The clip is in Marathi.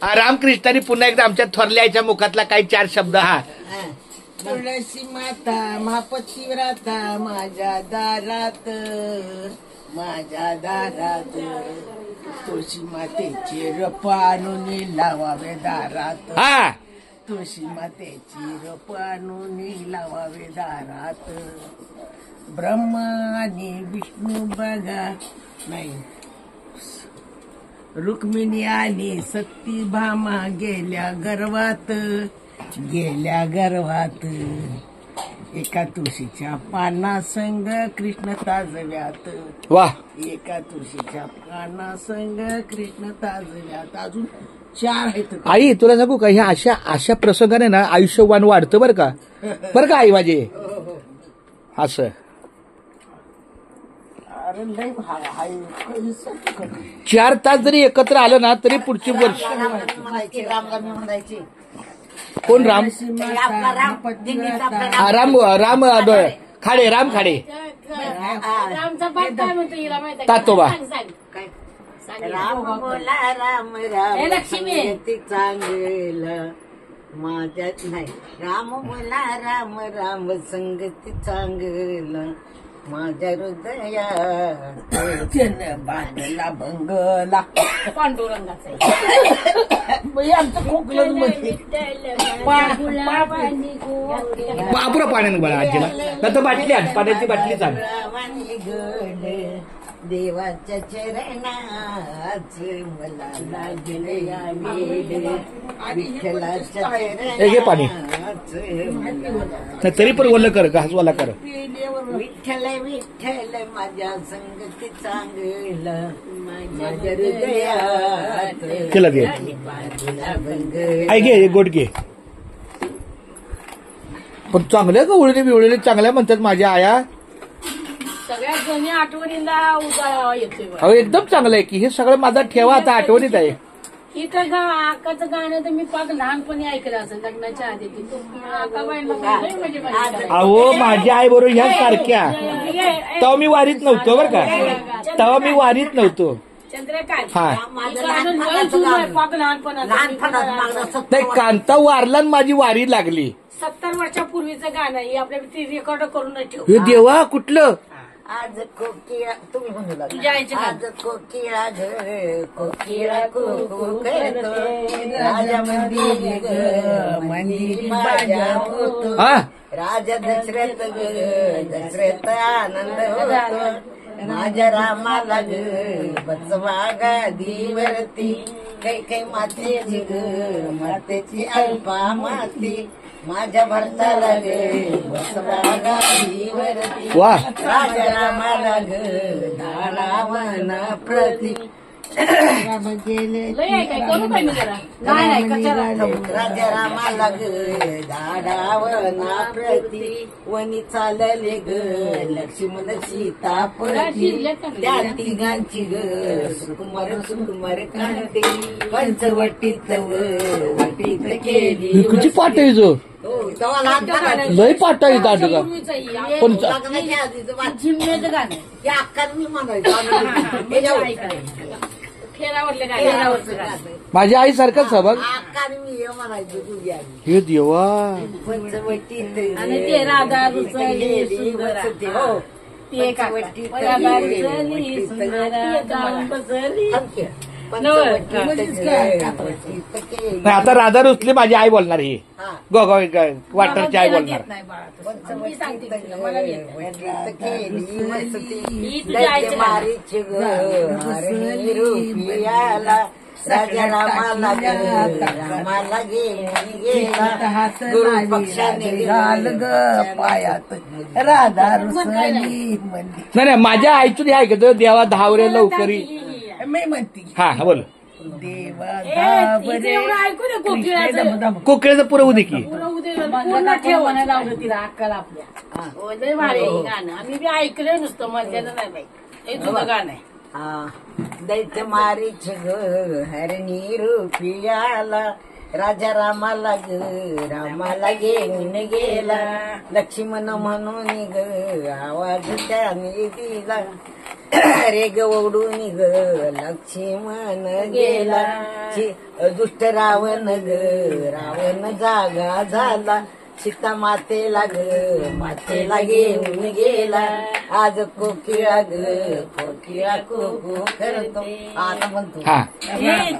रामकृष्णाने पुन्हा एकदा आमच्या थोरल्या आईच्या मुखातला काही 4 शब्द. हा. तुळशी माता महापतिव्रता माझ्या दारात तुळशी मातेची रोप आणून लावावे दारात. हा. तुळशी मातेची रोप आणून लावावे दारात. ब्रह्मा आणि विष्णू बघा नाही, रुक्मिणी आणि सतीभामा गेल्या गर्वात एका तुळशीच्या पानासंग कृष्ण ताजव्यात. वा. एका तुळशीच्या पानासंग कृष्ण ताजव्यात. अजून 4 आहेत. आई तुला सांगू का, ह्या अशा प्रसंगाने ना आयुष्यवान वाढतं बरं का आई माझे. असं 4 तास जरी एकत्र आलं ना तरी पुढची वर्ष. कोण राम? राम खाडे. राम खाडे. तातोबा. राम बोला राम लक्ष्मी चांगलं माझ्यात नाही. राम बोला राम संगती चांगलं माझ्या हृदयात. बांधला बंगला पांडुरंगाचा. आमचं खोकलं पुरा पाण्यानं बघा आजीला. तर बाटली आण, पाण्याची बाटलीच आण. देवाच्या चरणाच मला लागले विठ्ठलाच्या हे पाणी तरी पण ओलं कर, घासवाला कर. विठ्ठल विठ्ठल माझ्या संगती चांगलं माझ्या हृदयात. केलं घे. आई घे, एक गोट घे. पण चांगल्या का उळणी बिवळणी चांगल्या म्हणतात माझ्या आया. सगळ्यात जुन्या आठवणीला उजाळा येतोय. अहो एकदम चांगलं आहे की हे सगळं माझा ठेवा आता आठवणीत आहे. इथं आकाचं गाणं तर मी पाक लहानपणी ऐकलं असं लग्नाच्या आधी. अहो माझ्या आई बरोबर ह्या सारख्या. तेव्हा मी वारीत नव्हतो बरं का. तेव्हा मी वारीत नव्हतो. चंद्रकांत. हा. पाक लहानपणात नाही, कांता वारला आणि माझी वारी लागली. 70 वर्षापूर्वीचं गाणं हे आपल्याला रेकॉर्ड करून ठेव. हे देवा कुठलं. आज कोकिळा तुम्ही म्हणू लागला. तुझ्या आईचं आज कोकिळा ग कोकिळा कुकू करतो राजा मंदिर बाजा होतो. राजा दशरथ ग दशरथ आनंद होतो माझ्या रामाला ग बसवा गादीवरती. काही मातेची ग मातेची अल्पा माती माझ्या भरताला गे बसवा गादीवरती. वा. राजा रामाला ग दाडावना प्रती. राम गेले राजा रामाला ग दाडावना प्रती. वनी चालले ग लक्ष्मण सीता पती. त्या तिघांची ग सुकुमार कांते पंचवटीत वटीत केली. किती पाठ आहे जो. लय पाठ आहे दाट का. पण झिम्मेचं गाणं अक्कांनी म्हणायचं. माझ्या आई सारखाच बघ. अक्कांनी मी म्हणायचं तुझी आई. हे देवा. पंचवटीत आणि ते राधा रुचली सुंदर. हो ते पंचवटीत राधा रुचली सुंदर जाऊन बसली. नाही आता राधा रुसली माझी आई बोलणार. ही वाटरची आई बोलणार. राजा रामाला रामाला गेला गुरु पक्षाने घाल ग पायात राधा रुसली. नाही माझ्या आईतून हे ऐकतो. देवा धावरे लवकरी मी म्हणते. हा बोल. देवा कोकिळेचं पुरवू दे की. पूर्ण ठेवणं लावलं तिला अक्काला आपल्या. गाणं आम्ही बी ऐकलं नुसतं मध्यानं नाही. हे जुनं गाणं आहे. दैत्य मारीच ग हरणी रूपियाला राजा रामाला घेऊन गेला. लक्ष्मण म्हणून ग आवाज त्याने दिला. रे गवडून ग लक्ष्मण गेला दुष्ट रावण ग रावण जागा झाला सीता मातेला घेऊन गेला आज कोकिळा ग कोकिळा को करतो आता म्हणतो हा हे